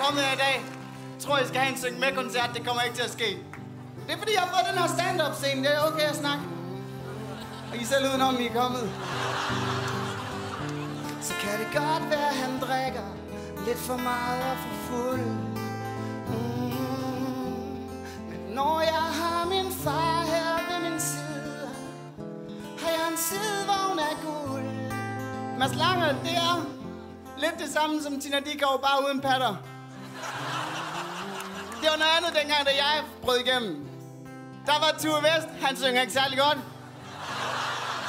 kommet her i dag. Jeg tror, I skal have en synge med koncert. Det kommer ikke til at ske. Det er fordi, jeg har fået den her stand-up scene. Det er okay at snakke. Og I selv udenom, I er kommet. Så kan det godt være, han drikker lidt for meget og for fuld. Men når jeg har min far her ved min side, har jeg en sidevogn af guld. Mads Langer, det er lidt det samme som Tina Dickow, bare uden patter. Det var noget andet dengang, da jeg brød igennem. Der var Tue West, han synger ikke særlig godt.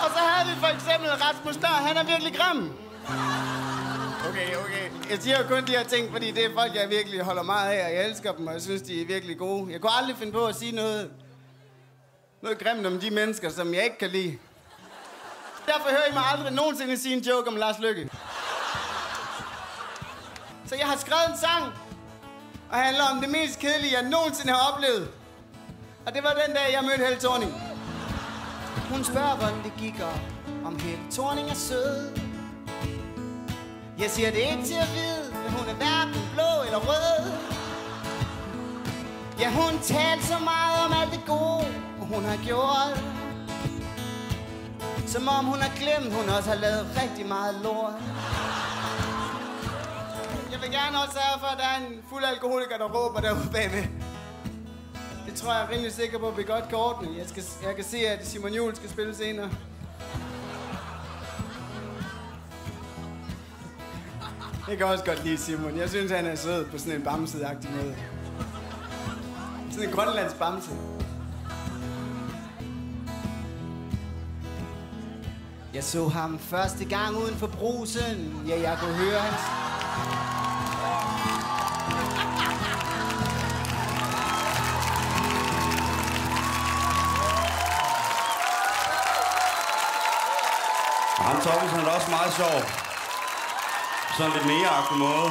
Og så havde vi for eksempel Rasmus Dør, han er virkelig grim. Okay. Jeg siger jo kun de her ting, fordi det er folk, jeg virkelig holder meget af, og jeg elsker dem, og jeg synes, de er virkelig gode. Jeg kunne aldrig finde på at sige noget grimt om de mennesker, som jeg ikke kan lide. Derfor hører I mig aldrig nogensinde sige en joke om Lars Løkke. Så jeg har skrevet en sang, og handler om det mest kedelige, jeg nogensinde har oplevet. Og det var den dag, jeg mødte Helle Thorning. Hun spørger, hvordan det gik, og om Helle Thorning er sød. Jeg siger, det er ikke til at vide, men hun er hverken blå eller rød. Ja, hun talte så meget om alt det gode, og hun har gjort. Som om hun har glemt, hun også har lavet rigtig meget lort. Jeg vil gerne også sørge for, at der er en fuld alkoholiker, der råber derude bagved. Det tror jeg er rimelig sikker på, at vi godt kan ordne. Jeg kan se, at Simon Juhl skal spille senere. Jeg kan også godt lide Simon. Jeg synes, han er sød på sådan en bamseagtig måde. Sådan en grønlandsk bamse. Jeg så ham første gang uden for Brugsen. Ja, jeg kunne høre hans... Ham Torbensen er også meget sjov. Sådan lidt mere-agtig måde.